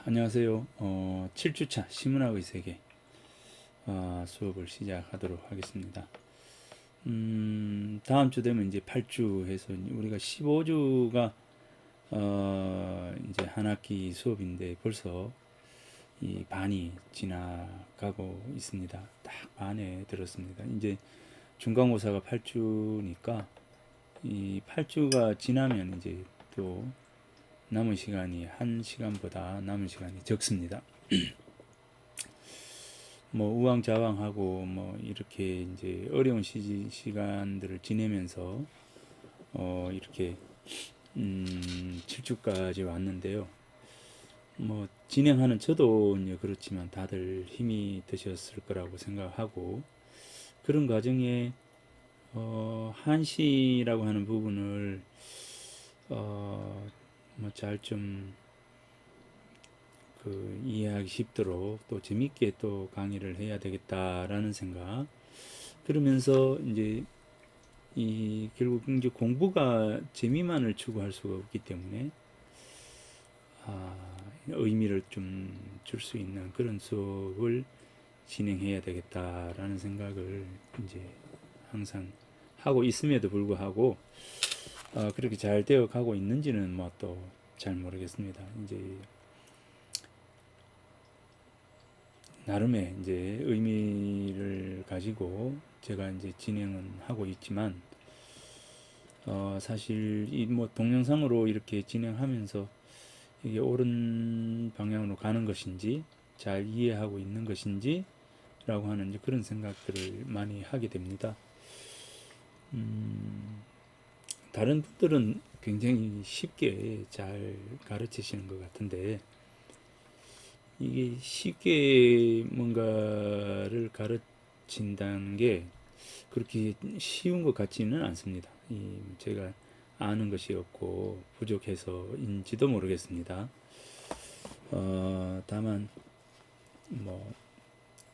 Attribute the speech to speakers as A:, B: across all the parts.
A: 안녕하세요. 7주차 신문학의 세계 수업을 시작하도록 하겠습니다. 다음 주 되면 이제 8주 해서 우리가 15주가 이제 한 학기 수업인데 벌써 이 반이 지나가고 있습니다. 딱 반에 들었습니다. 이제 중간고사가 8주니까 이 8주가 지나면 이제 또 남은 시간이 한 시간보다 남은 시간이 적습니다. 뭐 우왕좌왕하고 뭐 이렇게 이제 어려운 시간들을 지내면서 이렇게 7주까지 왔는데요. 뭐 진행하는 저도 이제 그렇지만 다들 힘이 드셨을 거라고 생각하고 그런 과정에 한시라고 하는 부분을 뭐 잘 좀 그 이해하기 쉽도록 또 재밌게 또 강의를 해야 되겠다라는 생각. 그러면서 이제 이 결국 이제 공부가 재미만을 추구할 수가 없기 때문에 의미를 좀 줄 수 있는 그런 수업을 진행해야 되겠다라는 생각을 이제 항상 하고 있음에도 불구하고 그렇게 잘 되어 가고 있는지는 뭐 또 잘 모르겠습니다. 이제 나름의 이제 의미를 가지고 제가 이제 진행은 하고 있지만 사실 이 뭐 동영상으로 이렇게 진행하면서 이게 옳은 방향으로 가는 것인지 잘 이해하고 있는 것인지 라고 하는 이제 그런 생각들을 많이 하게 됩니다. 다른 분들은 굉장히 쉽게 잘 가르치시는 것 같은데 이게 쉽게 뭔가를 가르친다는 게 그렇게 쉬운 것 같지는 않습니다. 제가 아는 것이 없고 부족해서인지도 모르겠습니다. 다만 뭐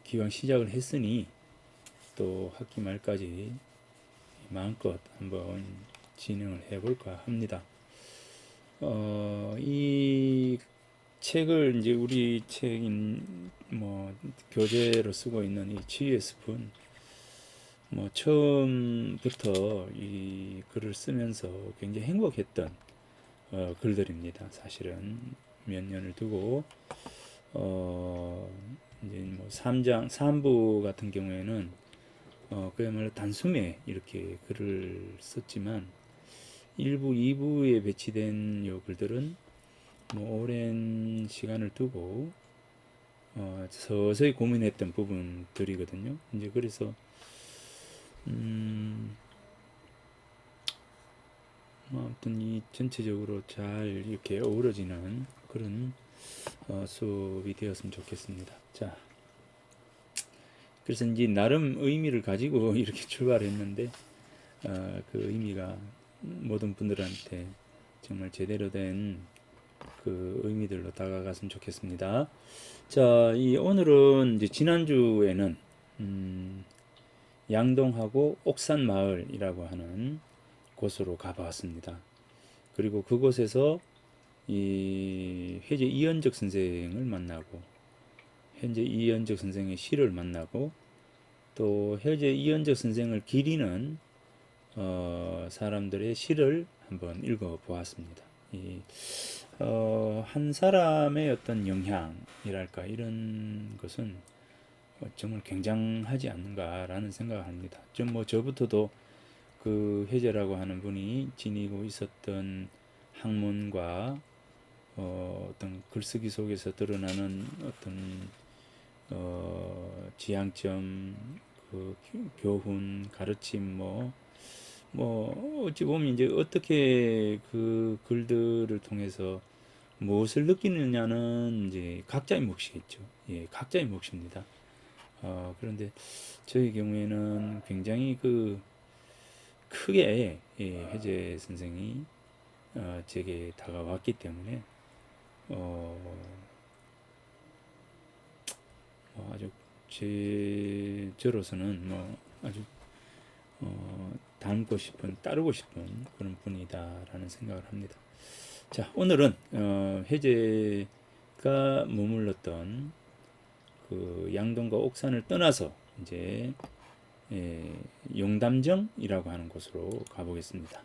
A: 기왕 시작을 했으니 또 학기 말까지 마음껏 한번 진행을 해볼까 합니다. 이 책을 이제 우리 책인 뭐 교재로 쓰고 있는 이 GSF는 뭐 처음부터 이 글을 쓰면서 굉장히 행복했던 글들입니다. 사실은 몇 년을 두고 이제 뭐 3장 3부 같은 경우에는 그야말로 단숨에 이렇게 글을 썼지만 1부, 2부에 배치된 요 글들은 뭐 오랜 시간을 두고 서서히 고민했던 부분들이거든요. 이제 그래서 뭐 아무튼 이 전체적으로 잘 이렇게 어우러지는 그런 수업이 되었으면 좋겠습니다. 자, 그래서 이제 나름 의미를 가지고 이렇게 출발했는데 그 의미가 모든 분들한테 정말 제대로 된 그 의미들로 다가갔으면 좋겠습니다. 자, 이 오늘은 이제 지난주에는 양동하고 옥산마을이라고 하는 곳으로 가봤습니다. 그리고 그곳에서 이 회제 이현적 선생을 만나고 현재 이현적 선생의 시를 만나고 또 현재 이현적 선생을 기리는 사람들의 시를 한번 읽어 보았습니다. 한 사람의 어떤 영향이랄까 이런 것은 정말 굉장하지 않는가라는 생각을 합니다. 좀 뭐 저부터도 그 회제라고 하는 분이 지니고 있었던 학문과 어떤 글쓰기 속에서 드러나는 어떤 지향점, 그 교훈, 가르침 뭐 어찌 보면 이제 어떻게 그 글들을 통해서 무엇을 느끼느냐는 이제 각자의 몫이겠죠. 예, 각자의 몫입니다. 그런데 저희 경우에는 굉장히 그 크게 해제 선생이 제게 다가왔기 때문에 뭐 아주 저로서는 뭐 아주 닮고 싶은 따르고 싶은 그런 분이다라는 생각을 합니다. 자, 오늘은 해제 제가 머물렀던 그 양동과 옥산을 떠나서 이제 용담정이라고 하는 곳으로 가보겠습니다.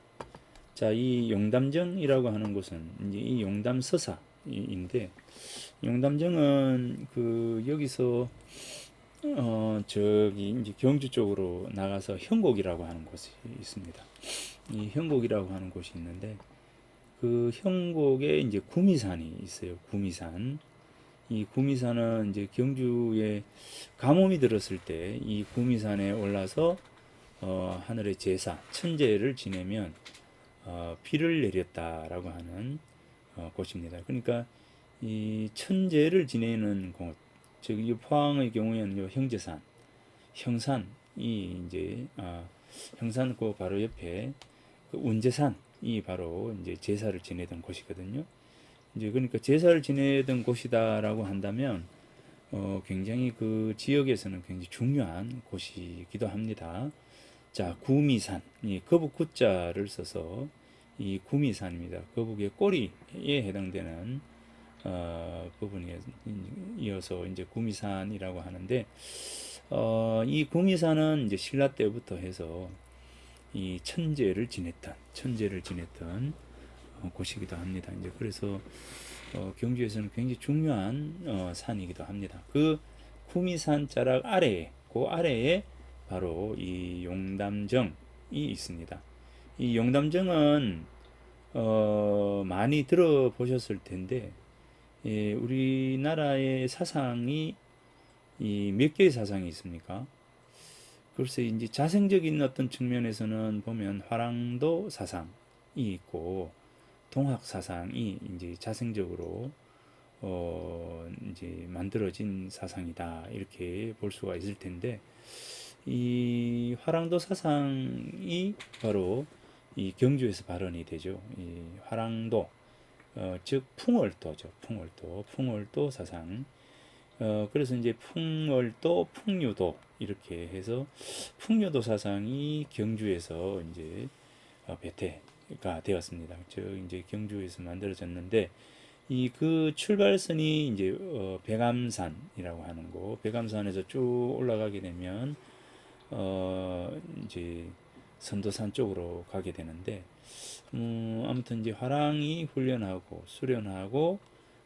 A: 자, 이 용담정이라고 하는 곳은 이제 이 용담서사인데, 용담정은 그 여기서 저기 이제 경주 쪽으로 나가서 형곡이라고 하는 곳이 있습니다. 이 형곡이라고 하는 곳이 있는데, 그 형곡에 이제 구미산이 있어요. 구미산. 이 구미산은 이제 경주에 가뭄이 들었을 때 이 구미산에 올라서 하늘의 제사, 천제를 지내면 비를 내렸다라고 하는 곳입니다. 그러니까 이 천제를 지내는 곳, 즉 이 포항의 경우에는 요 형제산, 형산이 이제 형산 그 바로 옆에 그 운제산이 바로 이제 제사를 지내던 곳이거든요. 이제 그러니까 제사를 지내던 곳이다라고 한다면 굉장히 그 지역에서는 굉장히 중요한 곳이기도 합니다. 자, 구미산, 이 거북 구자를 써서 이 구미산입니다. 거북의 꼬리에 해당되는 부분이 이어서 이제 구미산이라고 하는데, 이 구미산은 이제 신라 때부터 해서 이 천제를 지냈던 곳이기도 합니다. 이제 그래서 경주에서는 굉장히 중요한 산이기도 합니다. 그 구미산 자락 아래에, 그 아래에 바로 이 용담정이 있습니다. 이 용담정은 많이 들어보셨을 텐데, 우리나라의 사상이 이 몇 개의 사상이 있습니까? 글쎄 이제 자생적인 어떤 측면에서는 보면 화랑도 사상이 있고, 동학 사상이 이제 자생적으로 이제 만들어진 사상이다, 이렇게 볼 수가 있을 텐데, 이 화랑도 사상이 바로 이 경주에서 발현이 되죠. 이 화랑도, 즉 풍월도죠. 풍월도 사상. 그래서 이제 풍월도, 풍류도 이렇게 해서 풍류도 사상이 경주에서 이제 배태가 되었습니다. 즉 이제 경주에서 만들어졌는데, 이 그 출발선이 이제 백암산이라고 하는 곳, 백암산에서 쭉 올라가게 되면 이제 선도산 쪽으로 가게 되는데, 아무튼 이제 화랑이 훈련하고 수련하고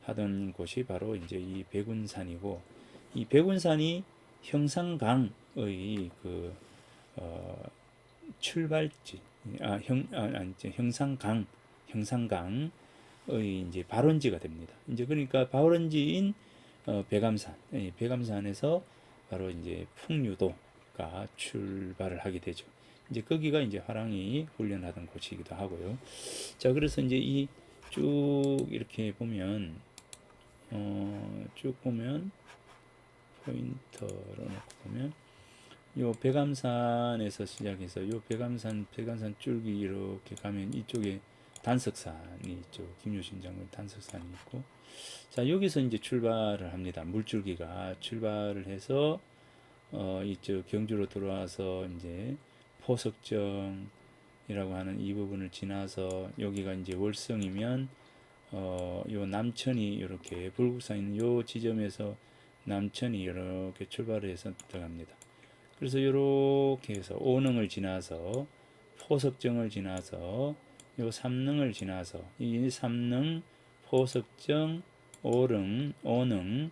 A: 하던 곳이 바로 이제 이 백운산이고, 이 백운산이 형산강의 그 출발지, 형산강의 이제 발원지가 됩니다. 이제 그러니까 발원지인 백암산, 백암산에서 바로 이제 풍류도가 출발을 하게 되죠. 이제 거기가 이제 화랑이 훈련하던 곳이기도 하고요. 자, 그래서 이제 이 쭉 이렇게 보면 쭉 보면 포인터로 놓고 보면 요 백암산에서 시작해서 요 백암산 줄기 이렇게 가면 이쪽에 단석산이 있죠. 김유신 장군 단석산이 있고, 자, 여기서 이제 출발을 합니다. 물줄기가 출발을 해서 이쪽 경주로 들어와서 이제 포석정이라고 하는 이 부분을 지나서 여기가 이제 월성이면 요 남천이 이렇게 불국사 있는 요 지점에서 남천이 이렇게 출발을 해서 들어갑니다. 그래서 이렇게 해서 오능을 지나서 포석정을 지나서 요 삼능을 지나서 이 삼능, 포석정, 오능을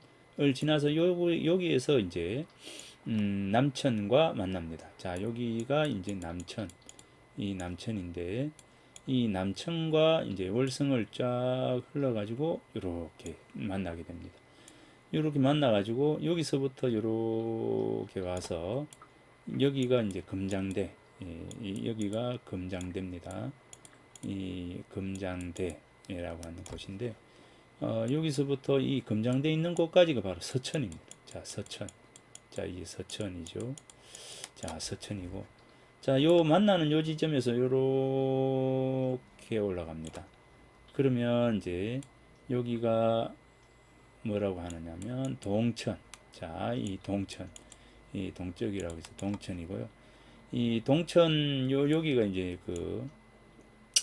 A: 지나서 여기에서 이제 남천과 만납니다. 자, 여기가 이제 남천, 이 남천인데, 이 남천과 이제 월성을 쫙 흘러가지고 이렇게 만나게 됩니다. 이렇게 만나가지고 여기서부터 이렇게 와서 여기가 이제 금장대, 여기가 금장대입니다. 이 금장대라고 하는 곳인데, 여기서부터 이 금장대 있는 곳까지가 바로 서천입니다. 자, 서천. 자, 이게 서천이죠. 자, 서천이고, 자, 요 만나는 요 지점에서 요렇게 올라갑니다. 그러면 이제 여기가 뭐라고 하느냐면 동천. 자, 이 동천, 이 동쪽이라고 해서 동천이고요. 이 동천 여기가 이제 그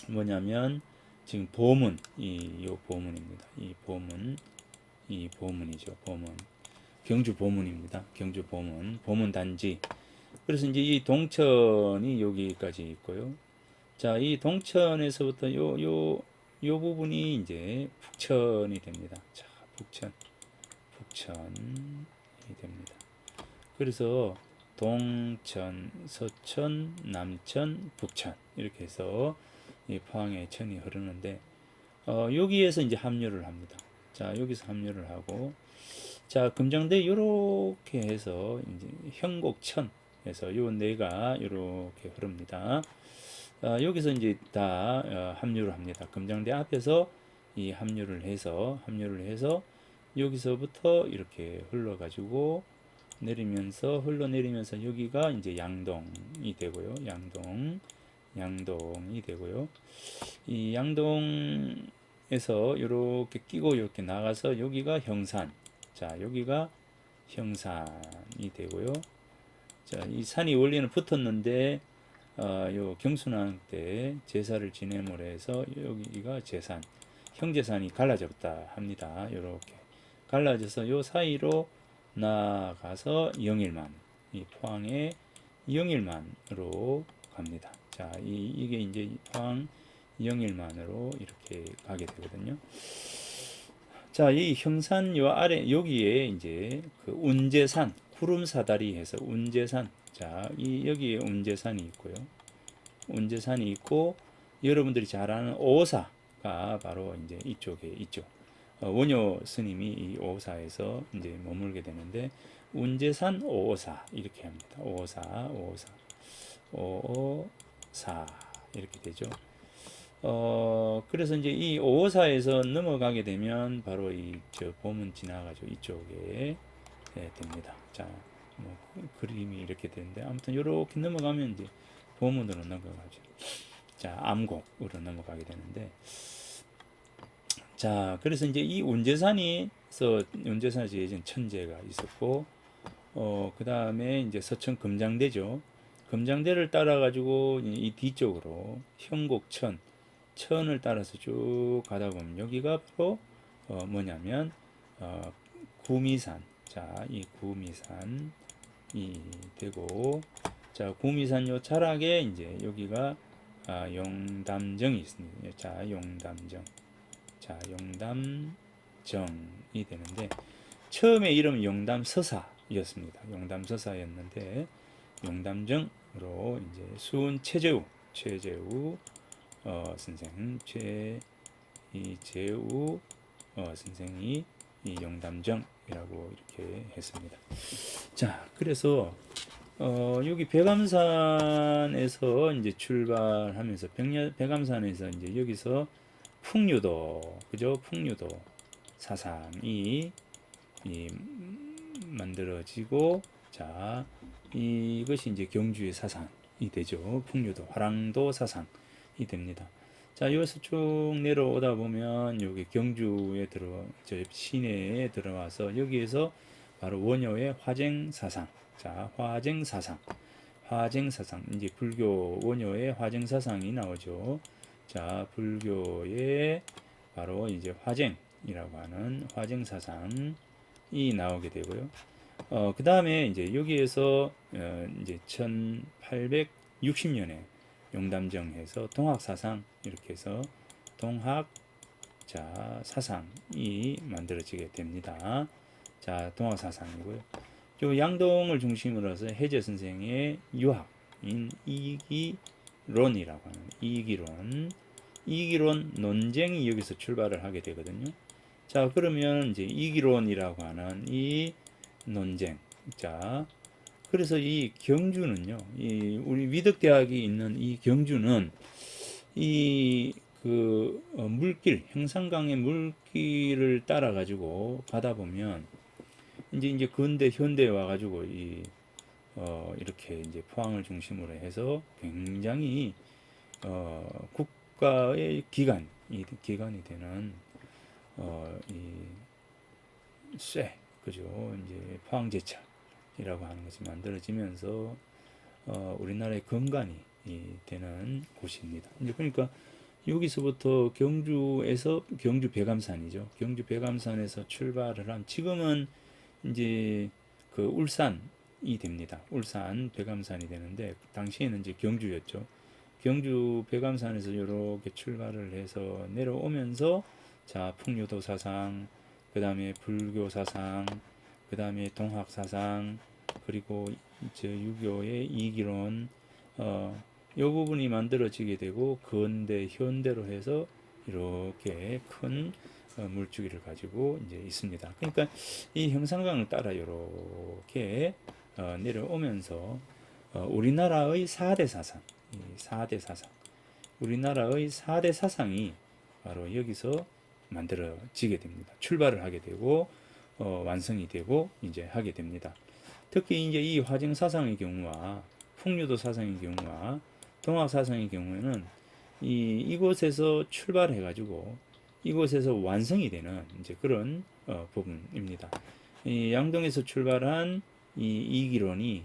A: 뭐냐면 지금 보문, 요 보문입니다. 이 보문, 이 보문이죠. 보문. 경주 보문입니다. 경주 보문. 보문 단지. 그래서 이제 이 동천이 여기까지 있고요. 자, 이 동천에서부터 요 부분이 이제 북천이 됩니다. 자, 북천이 됩니다. 그래서 동천, 서천, 남천, 북천 이렇게 해서 이 포항의 천이 흐르는데 여기에서 이제 합류를 합니다. 자, 여기서 합류를 하고 자, 금정대 이렇게 해서 이제 형곡천에서 요 네가 이렇게 흐릅니다. 여기서 이제 다 합류를 합니다. 금정대 앞에서 이 합류를 해서 여기서부터 이렇게 흘러가지고 내리면서 흘러내리면서 여기가 이제 양동이 되고요. 양동이 되고요. 이 양동에서 이렇게 끼고 이렇게 나가서 여기가 형산. 자, 여기가 형산이 되고요. 자, 이 산이 원래는 붙었는데 요 경순왕 때 제사를 지냄으로 해서 여기가 제산, 형제산이 갈라졌다 합니다. 이렇게 갈라져서 요 사이로 나가서 영일만, 이 포항의 영일만으로 갑니다. 자, 이게 이제 포항 영일만으로 이렇게 가게 되거든요. 자, 이 형산 요 아래 여기에 이제 그 운제산, 구름사다리 해서 운제산. 자, 여기에 운제산이 있고요. 운제산이 있고 여러분들이 잘 아는 오사가 바로 이제 이쪽에 있죠. 원효 스님이 이 오사에서 이제 머물게 되는데 운제산 오사 이렇게 합니다. 오사 이렇게 되죠. 그래서 이제 이 오사에서 넘어가게 되면 바로 저 보문 지나가지고 이쪽에 됩니다. 자, 뭐 그림이 이렇게 되는데 아무튼 이렇게 넘어가면 이제 보문으로 넘어가죠. 자, 암곡으로 넘어가게 되는데 자, 그래서 이제 이 운제산에서 예전 천제가 있었고 그 다음에 이제 서천 금장대죠. 금장대를 따라 가지고 이 뒤쪽으로 형곡천 천을 따라서 쭉 가다 보면 여기가 바로 뭐냐면 구미산. 자, 이 구미산이 되고 자, 구미산 요 자락에 이제 여기가 용담정이 있습니다. 자, 용담정. 자, 용담정이 되는데 처음에 이름은 용담서사였습니다. 용담서사였는데 용담정으로 이제 수은 최재우 선생, 최이재우 선생이 이 용담정이라고 이렇게 했습니다. 자, 그래서 여기 백암산에서 이제 출발하면서 백암산에서 이제 여기서 풍류도, 그죠? 풍류도 사상이 만들어지고, 자, 이것이 이제 경주의 사상이 되죠. 풍류도, 화랑도 사상이 됩니다. 자, 여기서 쭉 내려오다 보면 여기 경주에 저 시내에 들어와서 여기에서 바로 원효의 화쟁사상. 자, 화쟁사상. 이제 불교 원효의 화쟁사상이 나오죠. 자, 불교의 바로 이제 화쟁이라고 하는 화쟁사상이 나오게 되고요. 그 다음에 이제 여기에서 이제 1860년에 용담정해서 동학사상 이렇게 해서 자, 사상이 만들어지게 됩니다. 자, 동학사상이고요. 요 양동을 중심으로 해서 해제 선생의 유학인 이기론이라고 하는 이기론 논쟁이 여기서 출발을 하게 되거든요. 자, 그러면 이제 이기론이라고 하는 이 논쟁. 자, 그래서 이 경주는요, 우리 위덕대학이 있는 이 경주는 물길, 형산강의 물길을 따라 가지고 가다 보면 이제 근대 현대에 와가지고 이렇게 이제 포항을 중심으로 해서 굉장히 국가의 기관이 되는 그죠? 이제 포항제철이라고 하는 것이 만들어지면서 우리나라의 근간이 되는 곳입니다. 이제 그러니까 여기서부터 경주 백암산이죠. 경주 백암산에서 출발을 한 지금은 이제 그 울산이 됩니다. 울산 백암산이 되는데 당시에는 이제 경주였죠. 경주 백암산에서 이렇게 출발을 해서 내려오면서 자 풍류도 사상, 그 다음에 불교 사상, 그 다음에 동학 사상, 그리고 이제 유교의 이기론, 이 부분이 만들어지게 되고 근대 현대로 해서 이렇게 큰 물주기를 가지고 이제 있습니다. 그러니까 이 형산강을 따라 이렇게 내려오면서 우리나라의 4대 사상, 이 4대 사상, 우리나라의 4대 사상이 바로 여기서 만들어지게 됩니다. 출발을 하게 되고 완성이 되고 이제 하게 됩니다. 특히 이제 이 화정 사상의 경우와 풍류도 사상의 경우와 동학 사상의 경우에는 이곳에서 출발해 가지고 이곳에서 완성이 되는 이제 그런 부분입니다. 이 양동에서 출발한 이기론이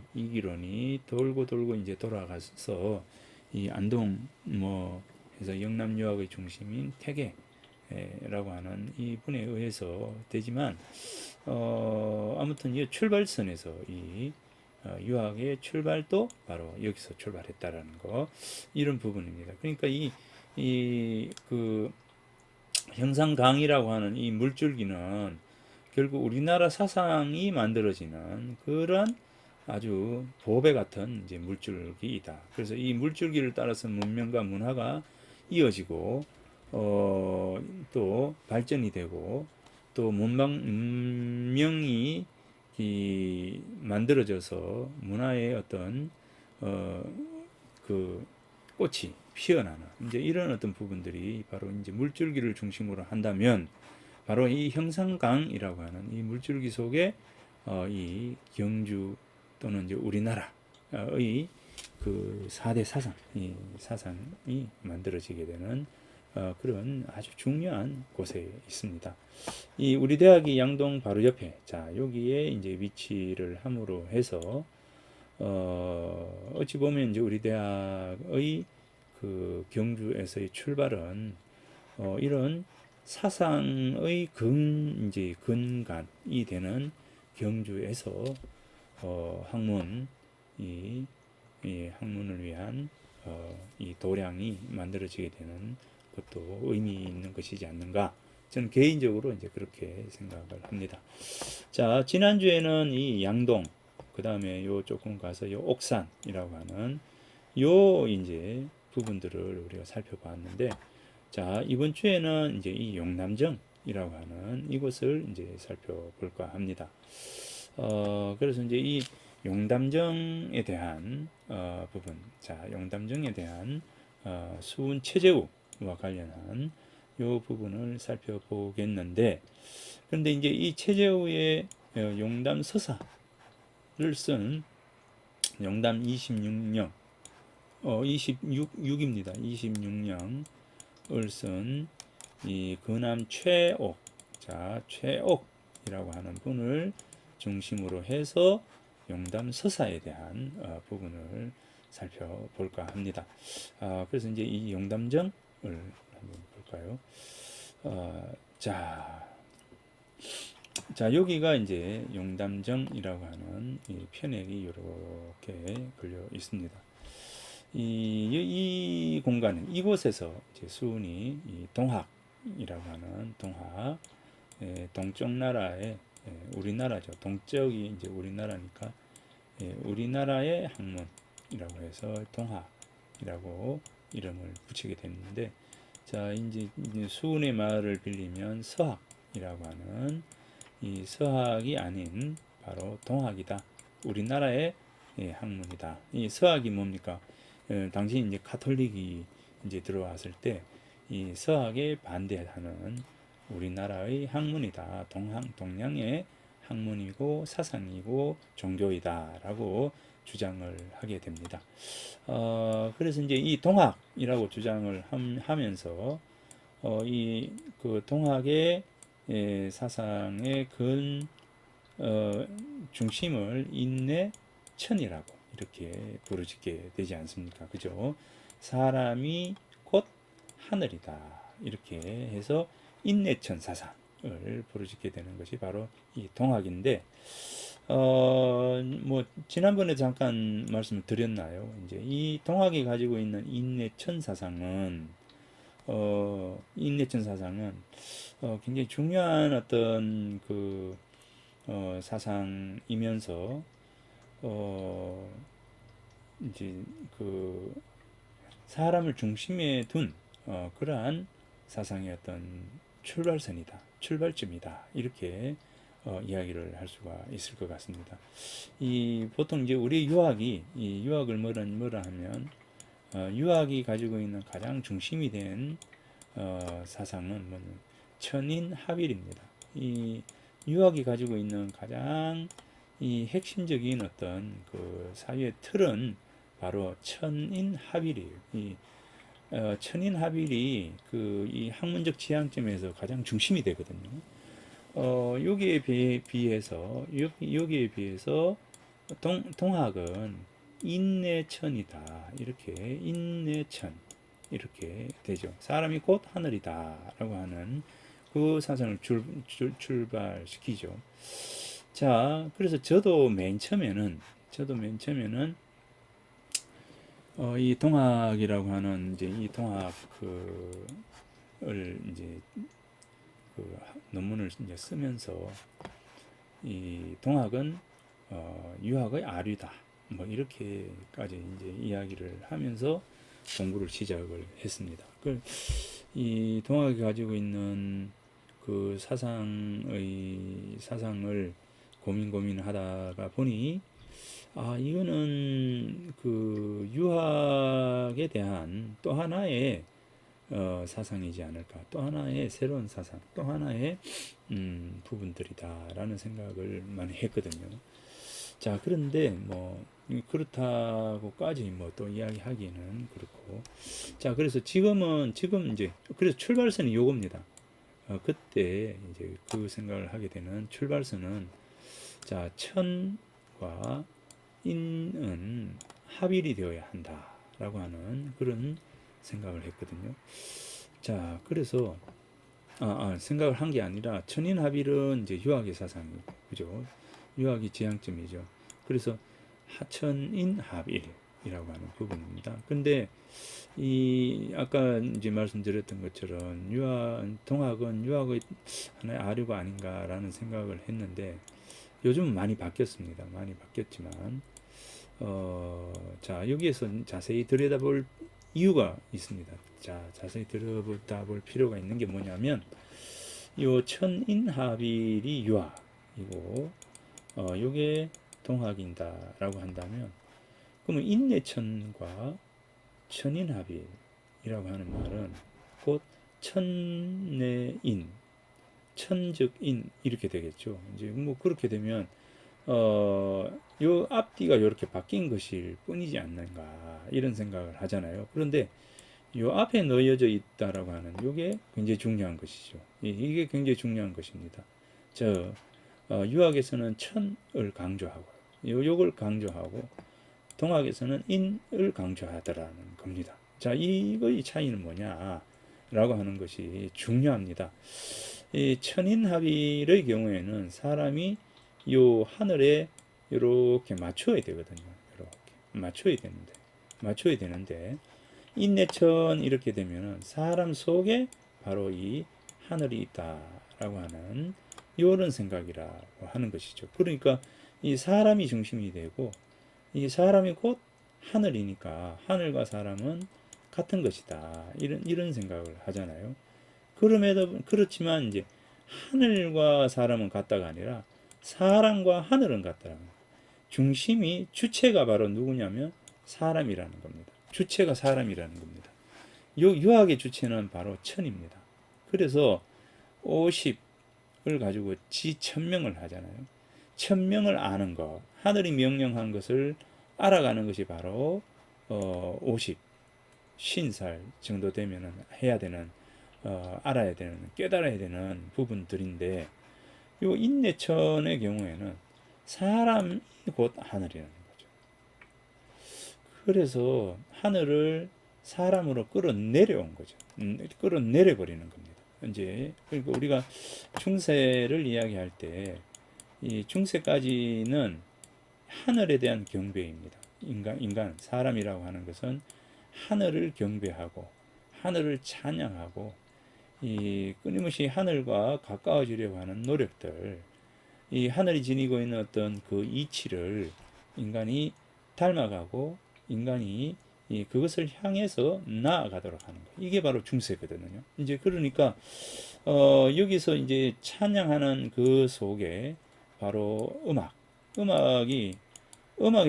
A: 돌고 돌고 이제 돌아가서 이 안동 뭐 해서 영남 유학의 중심인 태계라고 하는 이 분에 의해서 되지만 아무튼 이 출발선에서 이 유학의 출발도 바로 여기서 출발했다라는 거 이런 부분입니다. 그러니까 그 형산강이라고 하는 이 물줄기는 결국 우리나라 사상이 만들어지는 그런 아주 보배 같은 이제 물줄기이다. 그래서 이 물줄기를 따라서 문명과 문화가 이어지고 또 발전이 되고 또 문명이 만들어져서 문화의 어떤 그 꽃이 피어나는 이제 이런 어떤 부분들이 바로 이제 물줄기를 중심으로 한다면 바로 이 형산강이라고 하는 이 물줄기 속에 이 경주 또는 이제 우리나라의 그 4대 사상, 이 사상이 만들어지게 되는 그런 아주 중요한 곳에 있습니다. 이 우리 대학이 양동 바로 옆에, 자 여기에 이제 위치를 함으로 해서 어찌 보면 이제 우리 대학의 그 경주에서의 출발은 이런 사상의 이제 근간이 되는 경주에서 이 학문을 위한 이 도량이 만들어지게 되는 것도 의미 있는 것이지 않는가. 저는 개인적으로 이제 그렇게 생각을 합니다. 자, 지난주에는 이 양동, 그 다음에 요 조금 가서 요 옥산이라고 하는 요 이제 부분들을 우리가 살펴봤는데, 자, 이번 주에는 이제 이 용남정이라고 하는 이곳을 이제 살펴볼까 합니다. 그래서 이제 이 용담정에 대한 부분, 자, 용담정에 대한 수운 체제우와 관련한 요 부분을 살펴보겠는데, 그런데 이제 이 체제우의 용담 서사를 쓴 용담 26령, 26입니다. 26령을 쓴 이 근암 최옥, 자, 최옥이라고 하는 분을 중심으로 해서 용담 서사에 대한 부분을 살펴볼까 합니다. 그래서 이제 이 용담정을 한번 볼까요? 자, 여기가 이제 용담정이라고 하는 이 편액이 이렇게 걸려 있습니다. 이 공간은 이곳에서 이제 수운이 이 동학이라고 하는 동학, 동쪽 나라의 우리나라죠. 동쪽이 이제 우리나라니까 우리나라의 학문이라고 해서 동학이라고 이름을 붙이게 됐는데, 자 이제 수운의 말을 빌리면 서학이라고 하는 이 서학이 아닌 바로 동학이다. 우리나라의 학문이다. 이 서학이 뭡니까? 당시 이제 가톨릭이 이제 들어왔을 때 이 서학에 반대하는 우리나라의 학문이다. 동양의 학문이고 사상이고 종교이다라고 주장을 하게 됩니다. 그래서 이제 이 동학이라고 주장을 하면서 이 그 동학의 사상의 중심을 인내천이라고 이렇게 부르짖게 되지 않습니까? 그죠? 사람이 곧 하늘이다. 이렇게 해서 인내천 사상을 부르짖게 되는 것이 바로 이 동학인데, 뭐 지난번에 잠깐 말씀을 드렸나요? 이제 이 동학이 가지고 있는 인내천 사상은 인내천 사상은 굉장히 중요한 어떤 그 사상이면서 이제 그 사람을 중심에 둔 그러한 사상의 어떤 출발선이다, 출발점이다, 이렇게 이야기를 할 수가 있을 것 같습니다. 이 보통 이제 우리 유학이 이 유학을 뭐라 하면 유학이 가지고 있는 가장 중심이 된 사상은 뭐냐면 천인합일입니다. 이 유학이 가지고 있는 가장 이 핵심적인 어떤 그 사유의 틀은 바로 천인합일이에요. 이 천인합일이 그 이 학문적 지향점에서 가장 중심이 되거든요. 여기에 비해서 여기에 비해서 동학은 인내천이다. 이렇게 인내천 이렇게 되죠. 사람이 곧 하늘이다라고 하는 그 사상을 출발시키죠. 자, 그래서 저도 맨 처음에는 이 동학이라고 하는 이제 이 동학 그을 이제 그 논문을 이제 쓰면서 이 동학은 유학의 아류다. 뭐 이렇게까지 이제 이야기를 하면서 공부를 시작을 했습니다. 이 동학이 가지고 있는 그 사상을 고민하다가 보니 이거는 그 유학에 대한 또 하나의 사상이지 않을까, 또 하나의 새로운 사상, 또 하나의 부분들이다라는 생각을 많이 했거든요. 자, 그런데 뭐 그렇다고까지 뭐 또 이야기하기는 그렇고, 자, 그래서 지금 이제 그래서 출발선이 요겁니다. 그때 이제 그 생각을 하게 되는 출발선은, 자, 천과 인은 합일이 되어야 한다라고 하는 그런 생각을 했거든요. 자, 그래서 생각을 한 게 아니라 천인합일은 이제 유학의 사상이고, 그죠? 유학이 지향점이죠. 그래서 하천인합일이라고 하는 부분입니다. 근데 이 아까 이제 말씀드렸던 것처럼 동학은 유학의 하나의 아류가 아닌가라는 생각을 했는데, 요즘은 많이 바뀌었습니다. 많이 바뀌었지만 자, 여기에서 자세히 들여다볼 이유가 있습니다. 자, 자세히 들여다볼 필요가 있는 게 뭐냐면, 요 천인합일이 유학이고 요게 동학인다라고 한다면, 그러면 인내천과 천인합일이라고 하는 말은 곧 천내인, 천즉인 이렇게 되겠죠. 이제 뭐 그렇게 되면 요 앞뒤가 이렇게 바뀐 것일 뿐이지 않는가, 이런 생각을 하잖아요. 그런데 요 앞에 놓여져 있다라고 하는 요게 굉장히 중요한 것이죠. 이게 굉장히 중요한 것입니다. 유학에서는 천을 강조하고 요걸 강조하고, 동학에서는 인을 강조하더라는 겁니다. 자, 이거의 차이는 뭐냐라고 하는 것이 중요합니다. 이 천인합일의 경우에는 사람이 요 하늘에 이렇게 맞춰야 되거든요. 이렇게 맞춰야 되는데 인내천 이렇게 되면은 사람 속에 바로 이 하늘이 있다라고 하는 이런 생각이라고 하는 것이죠. 그러니까 이 사람이 중심이 되고, 이 사람이 곧 하늘이니까 하늘과 사람은 같은 것이다, 이런 생각을 하잖아요. 그렇지만 이제 하늘과 사람은 같다가 아니라 사람과 하늘은 같다라는 거예요. 중심이, 주체가 바로 누구냐면 사람이라는 겁니다. 주체가 사람이라는 겁니다. 유학의 주체는 바로 천입니다. 그래서 50을 가지고 지천명을 하잖아요. 천명을 아는 것, 하늘이 명령한 것을 알아가는 것이 바로 50, 50살 정도 되면 해야 되는, 알아야 되는, 깨달아야 되는 부분들인데, 요 인내천의 경우에는 사람이 곧 하늘이라는 거죠. 그래서 하늘을 사람으로 끌어내려온 거죠. 끌어내려 버리는 겁니다. 이제 그러니까 우리가 중세를 이야기할 때 이 중세까지는 하늘에 대한 경배입니다. 인간, 사람이라고 하는 것은 하늘을 경배하고 하늘을 찬양하고 이 끊임없이 하늘과 가까워지려고 하는 노력들, 이 하늘이 지니고 있는 어떤 그 이치를 인간이 닮아가고 인간이 그것을 향해서 나아가도록 하는 거. 이게 바로 중세거든요. 이제 그러니까 여기서 이제 찬양하는 그 속에 바로 음악의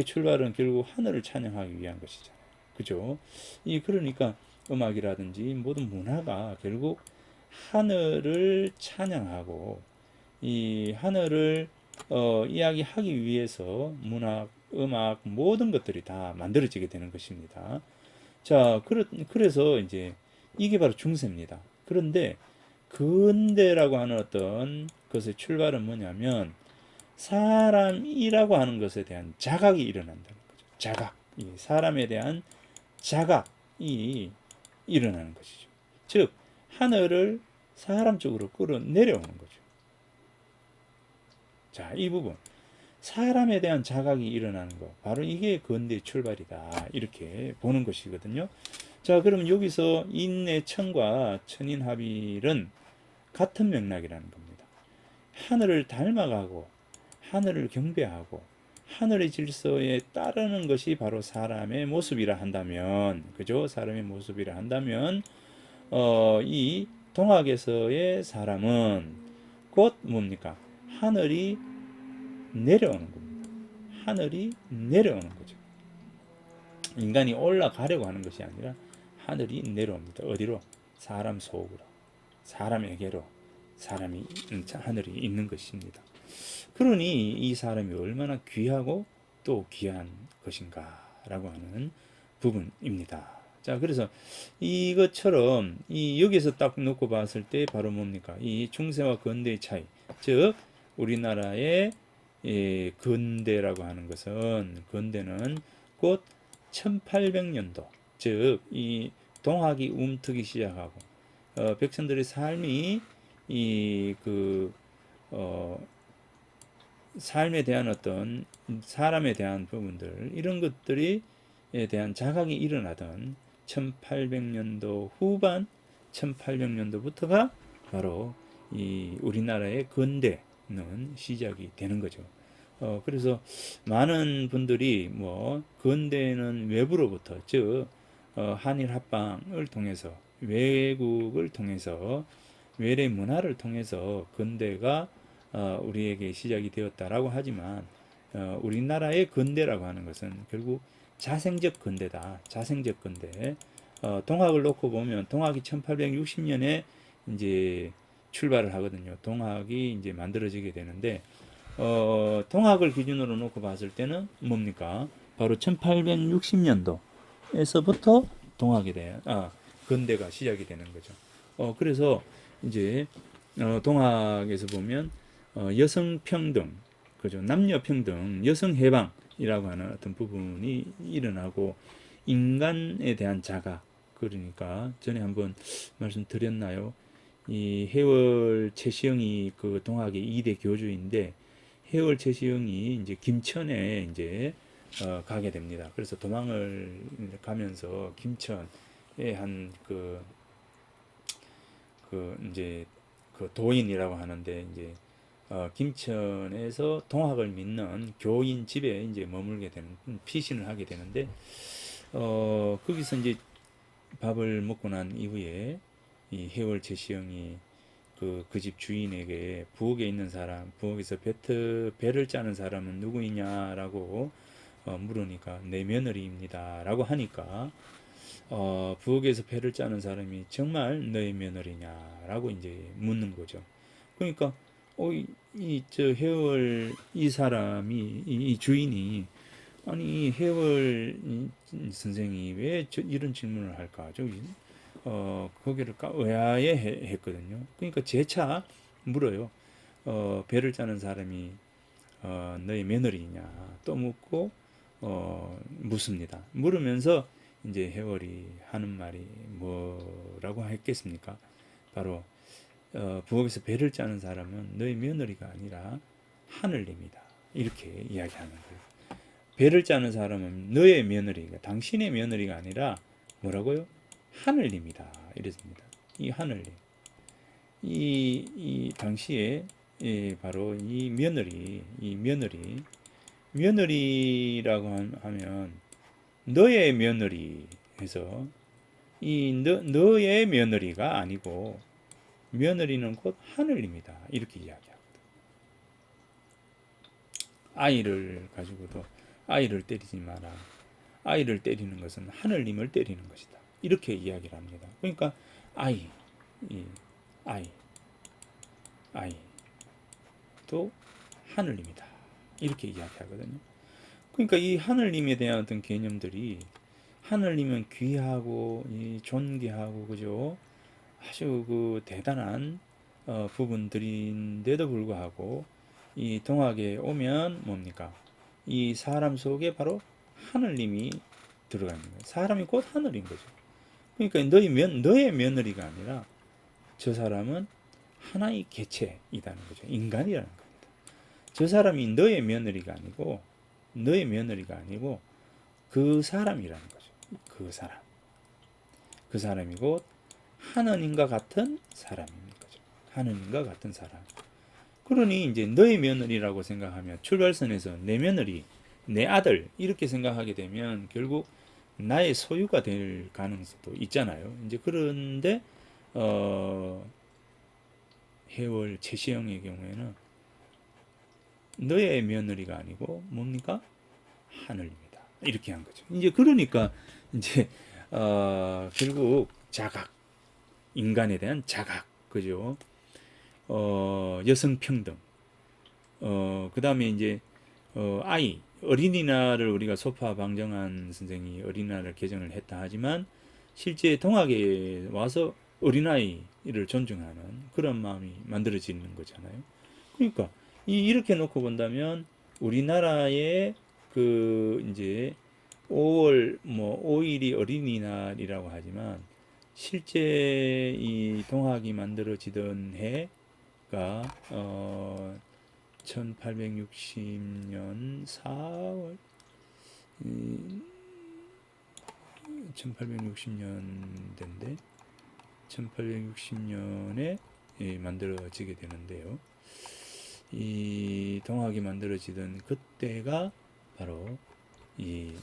A: 출발은 결국 하늘을 찬양하기 위한 것이잖아요. 그죠? 그러니까 음악이라든지 모든 문화가 결국 하늘을 찬양하고 이 하늘을 이야기하기 위해서 문학, 음악 모든 것들이 다 만들어지게 되는 것입니다. 자, 그래서 이제 이게 바로 중세입니다. 그런데 근대라고 하는 어떤 것의 출발은 뭐냐면 사람이라고 하는 것에 대한 자각이 일어난다는 거죠. 자각. 이 사람에 대한 자각이 일어나는 것이죠. 즉, 하늘을 사람 쪽으로 끌어내려오는 거죠. 자, 이 부분. 사람에 대한 자각이 일어나는 것. 바로 이게 근대의 출발이다. 이렇게 보는 것이거든요. 자, 그럼 여기서 인내천과 천인합일은 같은 맥락이라는 겁니다. 하늘을 닮아가고 하늘을 경배하고 하늘의 질서에 따르는 것이 바로 사람의 모습이라 한다면, 그죠? 사람의 모습이라 한다면, 이 동학에서의 사람은 곧 뭡니까? 하늘이 내려오는 겁니다. 하늘이 내려오는 거죠. 인간이 올라가려고 하는 것이 아니라 하늘이 내려옵니다. 어디로? 사람 속으로, 사람에게로 사람이 하늘이 있는 것입니다. 그러니 이 사람이 얼마나 귀하고 또 귀한 것인가라고 하는 부분입니다. 자, 그래서 이것처럼 여기서 딱 놓고 봤을 때 바로 뭡니까? 이 중세와 근대의 차이. 즉, 우리나라의 근대라고 하는 것은, 근대는 곧 1800년도, 즉, 이 동학이 움트기 시작하고, 백성들의 삶이 삶에 대한 어떤 사람에 대한 부분들, 이런 것들에 대한 자각이 일어나던 1800년도 후반, 1800년도부터가 바로 이 우리나라의 근대는 시작이 되는 거죠. 그래서 많은 분들이 뭐 근대는 외부로부터, 즉 한일 합방을 통해서, 외국을 통해서, 외래 문화를 통해서 근대가 우리에게 시작이 되었다라고 하지만, 우리나라의 근대라고 하는 것은 결국 자생적 근대다. 자생적 근대. 동학을 놓고 보면 동학이 1860년에 이제 출발을 하거든요. 동학이 이제 만들어지게 되는데, 동학을 기준으로 놓고 봤을 때는 뭡니까? 바로 1860년도에서부터 동학에 대한 근대가 시작이 되는 거죠. 그래서 이제 동학에서 보면 여성 평등, 그죠? 남녀 평등, 여성 해방이라고 하는 어떤 부분이 일어나고, 인간에 대한 자각, 그러니까 전에 한번 말씀드렸나요? 이 해월 최시영이 그 동학의 2대 교주인데, 해월 최시영이 이제 김천에 이제 가게 됩니다. 그래서 도망을 가면서 김천에 한 이제 그 도인이라고 하는데, 이제 김천에서 동학을 믿는 교인 집에 이제 머물게 되는, 피신을 하게 되는데, 거기서 이제 밥을 먹고 난 이후에 이 해월 제시형이 그 집 주인에게 부엌에 있는 사람, 부엌에서 배를 짜는 사람은 누구이냐라고 물으니까 내 며느리입니다라고 하니까, 부엌에서 배를 짜는 사람이 정말 너의 며느리냐라고 이제 묻는 거죠. 그러니까 저 해월 이 사람이, 이 주인이, 아니 해월 선생이 왜 이런 질문을 할까? 거기를 의아해 했거든요. 그러니까 재차 물어요. 배를 짜는 사람이 너의 며느리냐? 또 묻고 묻습니다. 물으면서 이제 해월이 하는 말이 뭐라고 했겠습니까? 바로 부엌에서 배를 짜는 사람은 너의 며느리가 아니라 하늘님이다. 이렇게 이야기하는 거예요. 배를 짜는 사람은 너의 며느리가, 당신의 며느리가 아니라 뭐라고요? 하늘님이다. 이랬습니다. 이 하늘님. 이 당시에 바로 이 며느리라고 하면 너의 며느리 해서 이 너의 며느리가 아니고 며느리는 곧 하늘님이다. 이렇게 이야기합니다. 아이를 가지고도 아이를 때리지 마라. 아이를 때리는 것은 하늘님을 때리는 것이다. 이렇게 이야기를 합니다. 그러니까 아이, 아이, 아이도 하늘님이다. 이렇게 이야기하거든요. 그러니까 이 하늘님에 대한 어떤 개념들이 하늘님은 귀하고 존귀하고 그죠? 아주 그 대단한 부분들인데도 불구하고 이 동학에 오면 뭡니까? 이 사람 속에 바로 하늘님이 들어가 있는 거예요. 사람이 곧 하늘인 거죠. 그러니까 너의 며느리가 아니라 저 사람은 하나의 개체이다는 거죠. 인간이라는 겁니다. 저 사람이 너의 며느리가 아니고 그 사람이라는 거죠. 그 사람이 곧 하느님과 같은 사람인 거죠. 하느님과 같은 사람. 그러니 이제 너의 며느리라고 생각하면 출발선에서 내 며느리, 내 아들 이렇게 생각하게 되면 결국 나의 소유가 될 가능성도 있잖아요. 이제 그런데 해월 최시영의 경우에는 너의 며느리가 아니고 뭡니까? 하늘입니다. 이렇게 한 거죠. 이제 그러니까 이제 결국 자각, 인간에 대한 자각, 그죠? 여성 평등, 그 다음에 이제 아이, 어린이날을 우리가 소파 방정환 선생이 어린이날을 개정을 했다 하지만 실제 동학에 와서 어린아이를 존중하는 그런 마음이 만들어지는 거잖아요. 그러니까 이렇게 놓고 본다면 우리나라의 그 이제 5월 5일이 어린이날이라고 하지만 실제 이 동학이 만들어지던 해가 1860년 4월 1860년대인데 1860년에 만들어지게 되는데요. 이 동학이 만들어지던 그때가 바로 이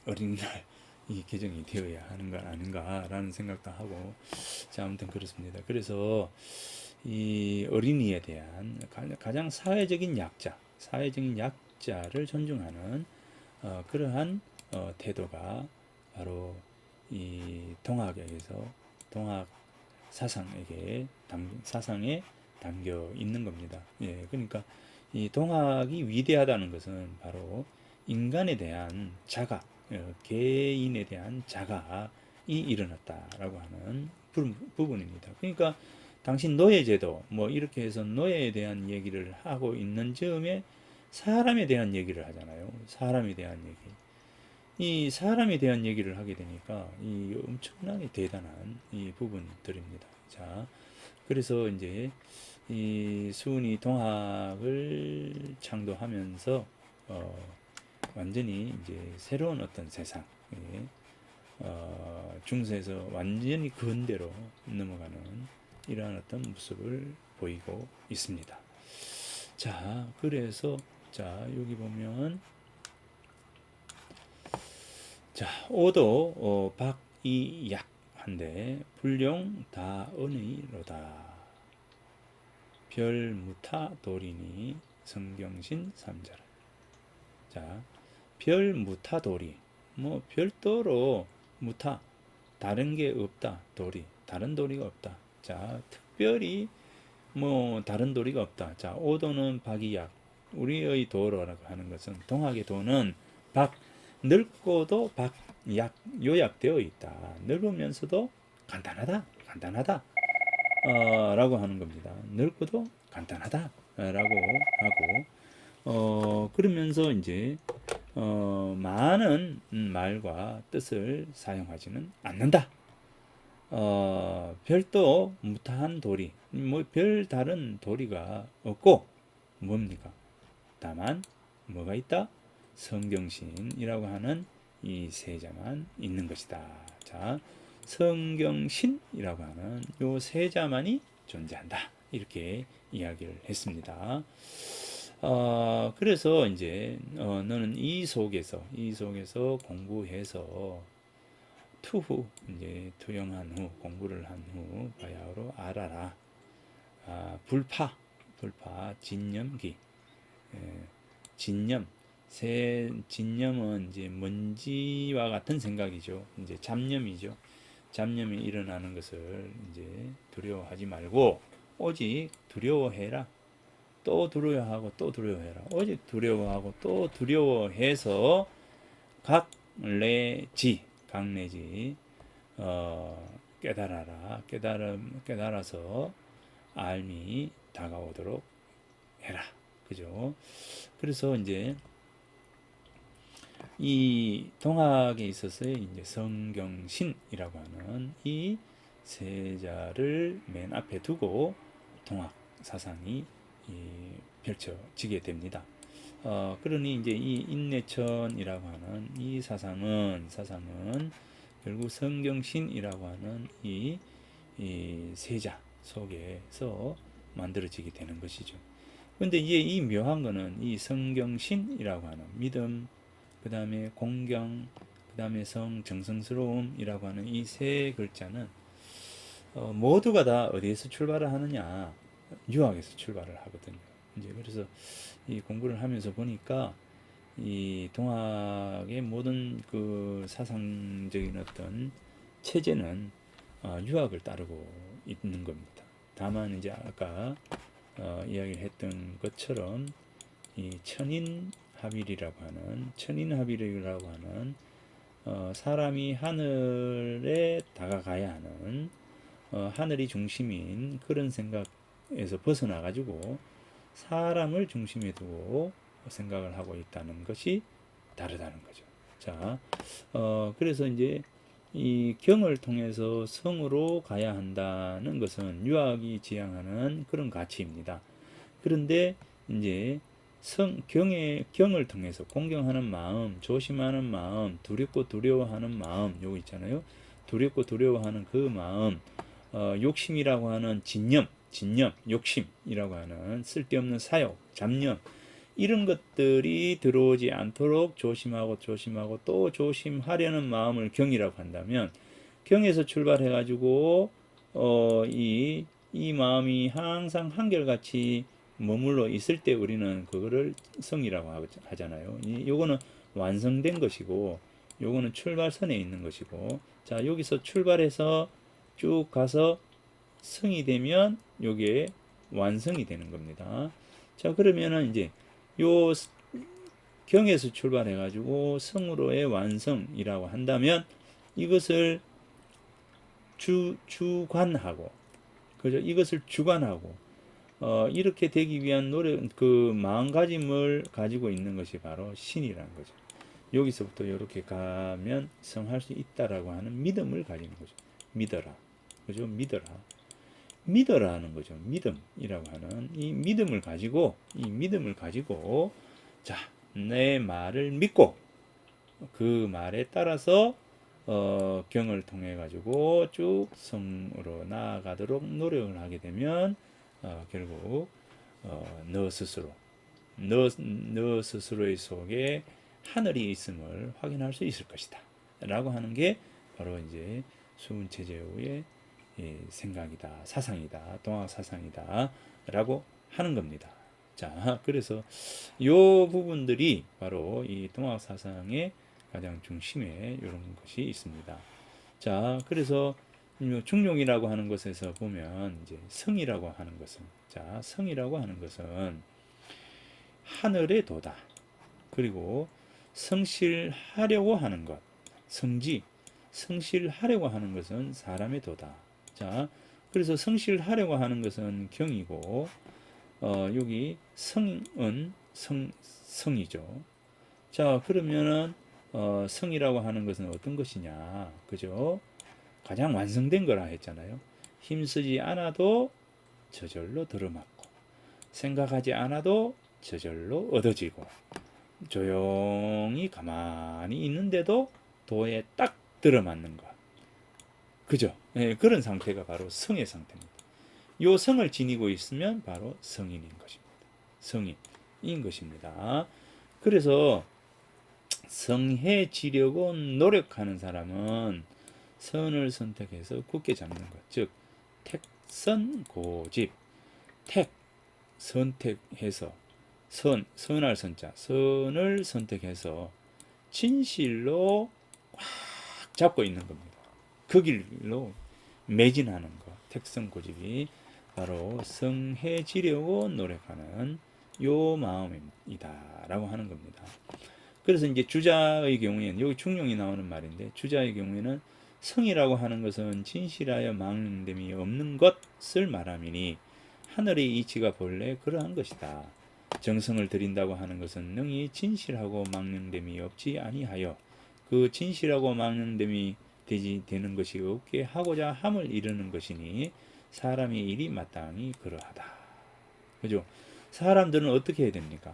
A: 어린이날 이 개정이 되어야 하는 거 아닌가라는 생각도 하고, 자, 아무튼 그렇습니다. 그래서 이 어린이에 대한 가장 사회적인 약자를 존중하는 그러한 태도가 바로 이 동학에서 동학 사상에 담겨 있는 겁니다. 예, 그러니까 이 동학이 위대하다는 것은 바로 인간에 대한 자각, 개인에 대한 자각이 일어났다라고 하는 부분입니다. 그러니까 당신 노예제도 뭐 이렇게 해서 노예에 대한 얘기를 하고 있는 즈음에 사람에 대한 얘기를 하잖아요. 사람에 대한 얘기. 이 사람에 대한 얘기를 하게 되니까 이 엄청나게 대단한 이 부분들입니다. 자, 그래서 이제 이 수은이 동학을 창조하면서 완전히 이제 새로운 어떤 세상, 중세에서 완전히 근대로 넘어가는 이러한 어떤 모습을 보이고 있습니다. 자, 그래서 자 여기 보면 자 오도 박이약한데 불용 다은의로다. 별무타 도리니 성경신 삼자라. 자, 별무타 도리, 뭐 별도로 무타, 다른 게 없다. 도리, 다른 도리가 없다. 자, 특별히 뭐 다른 도리가 없다. 자, 오도는 박이약, 우리의 도로라고 하는 것은 동학의 도는 넓고도 요약되어 있다. 넓으면서도 간단하다. 라고 하는 겁니다. 넓고도 간단하다. 라고 하고, 그러면서 이제, 많은 말과 뜻을 사용하지는 않는다. 별도 무타한 도리, 뭐 별다른 도리가 없고 뭡니까? 다만 뭐가 있다? 성경신이라고 하는 이 세자만 있는 것이다. 자, 성경신이라고 하는 요 세자만이 존재한다. 이렇게 이야기를 했습니다. 그래서 이제 너는 이 속에서 공부해서 투후 이제 투영한 후 공부를 한 후 바야흐로 알아라. 불파 진념기. 진념 진념은 이제 먼지와 같은 생각이죠. 이제 잡념이죠. 잡념이 일어나는 것을 이제 두려워하지 말고 오직 두려워해라. 또 두려워하고 또 두려워해라. 오직 두려워하고 또 두려워해서 각내지 깨달아라. 깨달아서 알미 다가오도록 해라. 그죠? 그래서 이제 이 동학에 있어서 이제 성경신이라고 하는 이 세자를 맨 앞에 두고 동학 사상이 펼쳐지게 됩니다. 그러니 이제 이 인내천이라고 하는 이 사상은 결국 성경신이라고 하는 이 세자 속에서 만들어지게 되는 것이죠. 근데 이제 이 묘한 거는 이 성경신이라고 하는 믿음, 그 다음에 공경, 그 다음에 정성스러움이라고 하는 이 세 글자는 모두가 다 어디에서 출발을 하느냐? 유학에서 출발을 하거든요. 이제 그래서 이 공부를 하면서 보니까 이 동학의 모든 그 사상적인 어떤 체제는 유학을 따르고 있는 겁니다. 다만 이제 아까 이야기를 했던 것처럼 이 천인합일이라고 하는 사람이 하늘에 다가가야 하는 하늘이 중심인 그런 생각에서 벗어나 가지고 사람을 중심에 두고 생각을 하고 있다는 것이 다르다는 거죠. 자, 그래서 이제 이 경을 통해서 성으로 가야 한다는 것은 유학이 지향하는 그런 가치입니다. 그런데 이제 경을 통해서 공경하는 마음, 조심하는 마음, 두렵고 두려워하는 마음, 요거 있잖아요. 두렵고 두려워하는 그 마음, 욕심이라고 하는 진념, 욕심이라고 하는 쓸데없는 사욕, 잡념, 이런 것들이 들어오지 않도록 조심하고 또 조심하려는 마음을 경이라고 한다면, 경에서 출발해 가지고 이 마음이 항상 한결같이 머물러 있을 때 우리는 그거를 성이라고 하잖아요. 요거는 완성된 것이고, 요거는 출발선에 있는 것이고, 자, 여기서 출발해서 쭉 가서 성이 되면 요게 완성이 되는 겁니다. 자, 그러면은 이제 요 경에서 출발해 가지고 성으로의 완성이라고 한다면, 이것을 주관하고, 그죠? 이것을 주관하고 이렇게 되기 위한 노력, 그 마음가짐을 가지고 있는 것이 바로 신이라는 거죠. 여기서부터 이렇게 가면 성할 수 있다라고 하는 믿음을 가지는 거죠. 믿어라. 그죠? 믿어라는 거죠. 믿음이라고 하는 이 믿음을 가지고, 자, 내 말을 믿고 그 말에 따라서 경을 통해 가지고 쭉 성으로 나아가도록 노력을 하게 되면 결국 너 스스로의 속에 하늘이 있음을 확인할 수 있을 것이다. 라고 하는 게 바로 이제 수운체제의 생각이다, 사상이다, 동학 사상이다. 라고 하는 겁니다. 자, 그래서 요 부분들이 바로 이 동학 사상의 가장 중심에 이런 것이 있습니다. 자, 그래서 중용이라고 하는 것에서 보면 이제 성이라고 하는 것은, 자, 성이라고 하는 것은 하늘의 도다. 그리고 성실하려고 하는 것, 성실하려고 하는 것은 사람의 도다. 자, 그래서 성실하려고 하는 것은 경이고, 여기 성은 성이죠. 자, 그러면은 성이라고 하는 것은 어떤 것이냐, 그죠? 가장 완성된 거라 했잖아요. 힘쓰지 않아도 저절로 들어맞고, 생각하지 않아도 저절로 얻어지고, 조용히 가만히 있는데도 도에 딱 들어맞는 것. 그죠? 예, 그런 상태가 바로 성의 상태입니다. 요 성을 지니고 있으면 바로 성인인 것입니다. 성인인 것입니다. 그래서 성해지려고 노력하는 사람은 선을 선택해서 굳게 잡는 것. 즉, 택선고집. 택, 선택해서, 선할 선자, 선을 선택해서 진실로 꽉 잡고 있는 겁니다. 그 길로 매진하는 것. 택선고집이 바로 성해지려고 노력하는 요 마음이다라고 하는 겁니다. 그래서 이제 주자의 경우에는 여기 중용이 나오는 말인데, 주자의 경우에는 성이라고 하는 것은 진실하여 망령됨이 없는 것을 말함이니 하늘의 이치가 본래 그러한 것이다. 정성을 들인다고 하는 것은 능히 진실하고 망령됨이 없지 아니하여 그 진실하고 망령됨이 되는 것이 없게 하고자 함을 이루는 것이니 사람의 일이 마땅히 그러하다. 그죠? 사람들은 어떻게 해야 됩니까?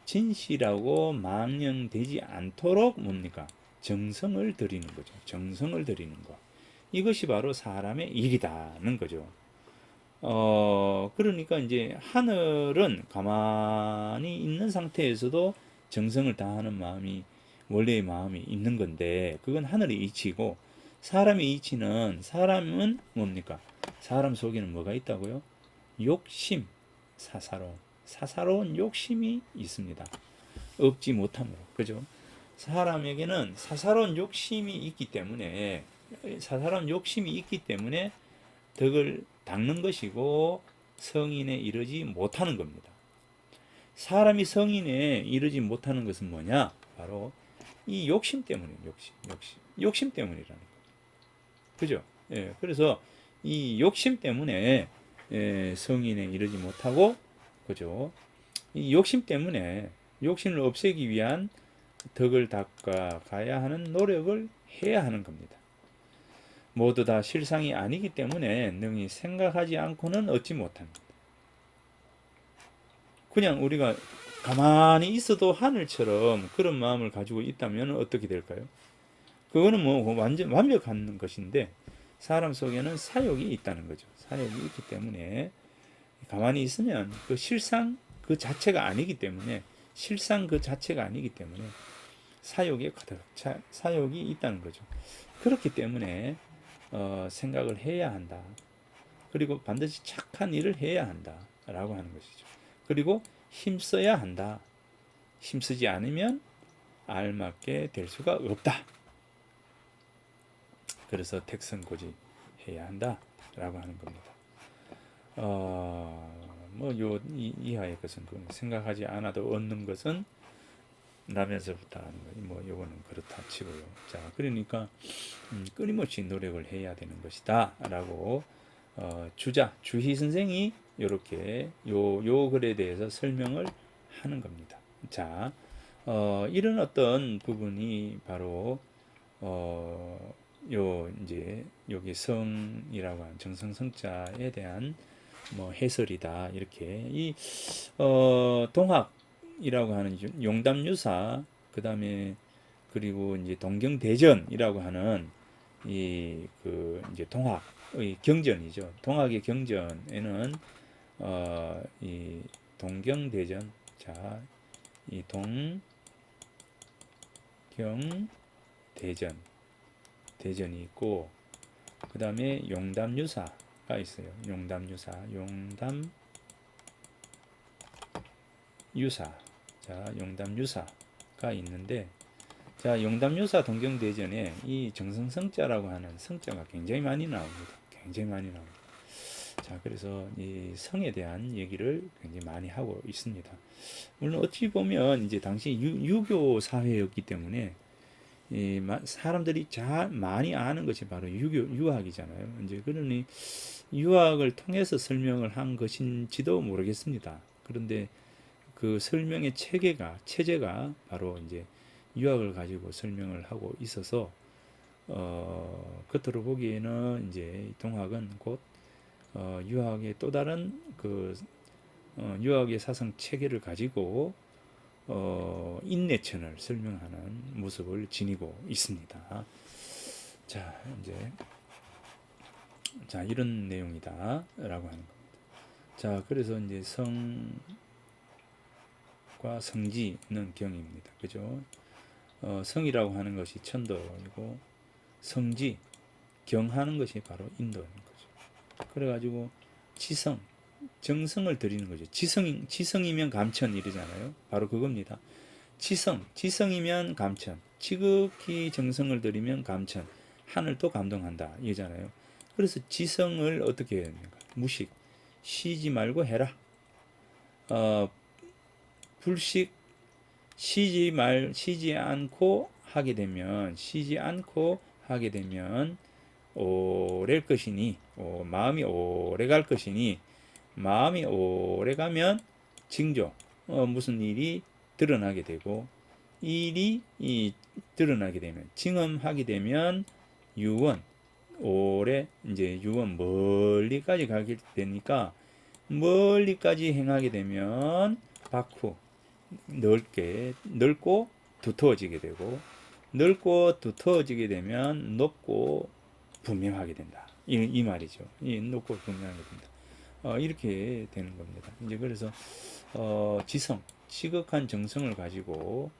A: 진실하고 망령되지 않도록 뭡니까? 정성을 들이는 거죠. 정성을 들이는 거. 이것이 바로 사람의 일이다는 거죠. 그러니까 이제 하늘은 가만히 있는 상태에서도 정성을 다하는 마음이 원래의 마음이 있는 건데, 그건 하늘의 이치고, 사람의 이치는, 사람은 뭡니까? 사람 속에는 뭐가 있다고요? 욕심, 사사로운 욕심이 있습니다. 없지 못함으로. 그죠? 사람에게는 사사로운 욕심이 있기 때문에, 덕을 닦는 것이고 성인에 이르지 못하는 겁니다. 사람이 성인에 이르지 못하는 것은 뭐냐? 바로 이 욕심 때문이에요. 욕심 때문이라는 거죠. 그죠? 예, 그래서 이 욕심 때문에 성인에 이르지 못하고, 그죠? 이 욕심 때문에 욕심을 없애기 위한 덕을 닦아 가야 하는 노력을 해야 하는 겁니다. 모두 다 실상이 아니기 때문에 능히 생각하지 않고는 얻지 못합니다. 그냥 우리가 가만히 있어도 하늘처럼 그런 마음을 가지고 있다면 어떻게 될까요? 그거는 뭐 완전 완벽한 것인데, 사람 속에는 사욕이 있다는 거죠. 사욕이 있기 때문에 가만히 있으면 그 실상 그 자체가 아니기 때문에, 사욕이 가득 사욕이 있다는 거죠. 그렇기 때문에 생각을 해야 한다. 그리고 반드시 착한 일을 해야 한다라고 하는 것이죠. 그리고 힘써야 한다. 힘쓰지 않으면 알맞게 될 수가 없다. 그래서 택선고지 해야 한다라고 하는 겁니다. 이하의 것은 생각하지 않아도 얻는 것은 나면서부터 하는 거지. 요거는 그렇다 치고요. 자, 그러니까 끊임없이 노력을 해야 되는 것이다라고 주희 선생이 이렇게 요 글에 대해서 설명을 하는 겁니다. 자, 이런 어떤 부분이 바로 이제 여기 성이라고 하는 정성성자에 대한 해설이다. 이렇게 이 동학이라고 하는 용담유사, 그다음에 그리고 이제 동경대전이라고 하는 이제 동학의 경전이죠. 동학의 경전에는 이 동경대전, 자, 이 동경대전 대전이 있고, 그 다음에 용담유사가 있어요. 용담유사. 자, 용담유사가 있는데, 자, 용담유사 동경대전에 이 정성성자라고 하는 성자가 굉장히 많이 나옵니다. 자, 그래서 이 성에 대한 얘기를 굉장히 많이 하고 있습니다. 물론 어찌 보면 이제 당시 유교 사회였기 때문에 사람들이 많이 아는 것이 바로 유학이잖아요. 이제 그러니 유학을 통해서 설명을 한 것인지도 모르겠습니다. 그런데 그 설명의 체제가 바로 이제 유학을 가지고 설명을 하고 있어서 겉으로 보기에는 이제 동학은 곧 유학의 또 다른 유학의 사상 체계를 가지고 인내천을 설명하는 모습을 지니고 있습니다. 자, 이제 이런 내용이다라고 하는 겁니다. 자, 그래서 이제 성과 성지는 경입니다. 그죠? 성이라고 하는 것이 천도이고 성지, 경하는 것이 바로 인도인 거죠. 그래가지고 지성, 정성을 드리는 거죠. 지성이면 감천 이러잖아요. 바로 그겁니다. 지성이면 감천, 지극히 정성을 들이면 감천, 하늘도 감동한다 이잖아요. 그래서 지성을 어떻게 해야 됩니까? 무식, 쉬지 말고 해라. 불식, 쉬지 않고 하게 되면 오래갈 것이니, 마음이 오래 갈 것이니, 마음이 오래 가면 징조, 무슨 일이 드러나게 되고, 일이 드러나게 되면, 징험하게 되면 유원, 이제 유원 멀리까지 가게 되니까, 멀리까지 행하게 되면 박후, 넓고 두터워지게 되고, 넓고 두터워지게 되면 높고 분명하게 된다. 이 말이죠. 높고 분명하게 된다. 이렇게 되는 겁니다. 이제 그래서 지극한 정성을 가지고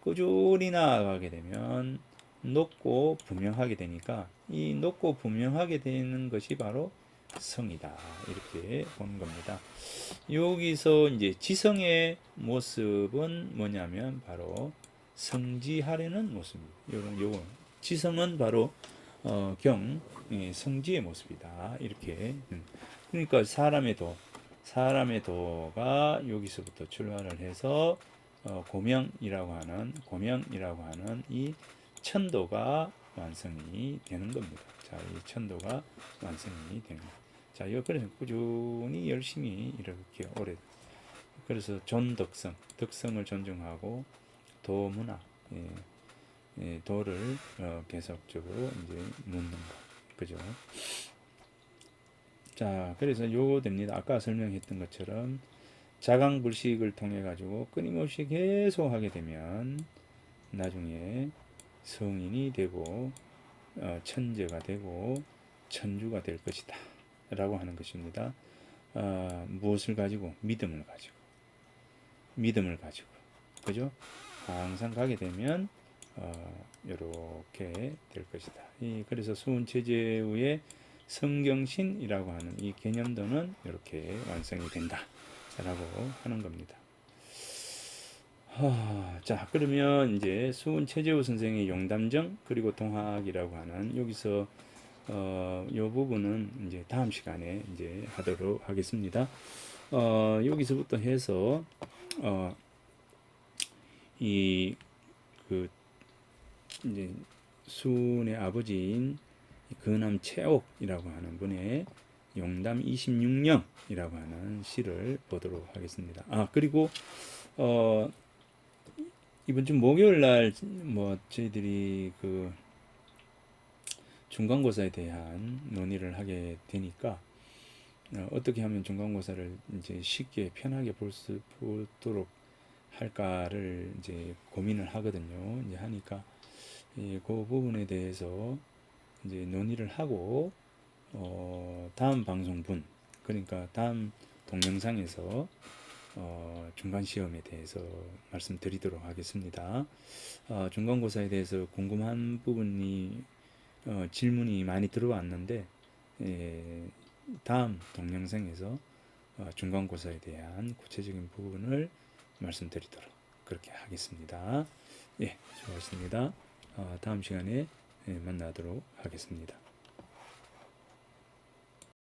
A: 꾸준히 나아가게 되면 높고 분명하게 되니까 이 높고 분명하게 되는 것이 바로 성이다. 이렇게 보는 겁니다. 여기서 이제 지성의 모습은 뭐냐면 바로 성지하려는 모습입니다. 요건 지성은 바로 성지의 모습이다. 이렇게. 그러니까 사람의 도가 여기서부터 출발을 해서 고명이라고 하는 이 천도가 완성이 되는 겁니다. 자, 이 천도가 완성이 되는 겁니다. 자, 그래서 꾸준히 열심히 이렇게 그래서 덕성을 존중하고 도문화, 도를 계속적으로 이제 묻는 거, 그죠? 자, 그래서 요거 됩니다. 아까 설명했던 것처럼 자강불식을 통해 가지고 끊임없이 계속 하게 되면 나중에 성인이 되고 천재가 되고 천주가 될 것이다 라고 하는 것입니다. 무엇을 가지고? 믿음을 가지고 그죠? 항상 가게 되면 이렇게 될 것이다. 그래서 수운체제의 성경신이라고 하는 이 개념도는 이렇게 완성이 된다 라고 하는 겁니다. 자, 그러면 이제 수은 최재우 선생의 용담정 그리고 동학이라고 하는 여기서 요 부분은 이제 다음 시간에 이제 하도록 하겠습니다. 여기서부터 해서 이제 수은의 아버지인 근암 채옥이라고 하는 분의 용담 26령이라고 하는 시를 보도록 하겠습니다. 그리고 이번 주 목요일 날 저희들이 중간고사에 대한 논의를 하게 되니까 어떻게 하면 중간고사를 이제 쉽게 편하게 보도록 할까를 이제 고민을 하거든요. 이제 하니까 그 부분에 대해서 이제 논의를 하고 다음 방송분, 그러니까 다음 동영상에서 중간 시험에 대해서 말씀드리도록 하겠습니다. 중간고사에 대해서 궁금한 부분이 질문이 많이 들어왔는데 다음 동영상에서 중간고사에 대한 구체적인 부분을 말씀드리도록 그렇게 하겠습니다. 예, 수고하셨습니다. 다음 시간에 만나도록 하겠습니다.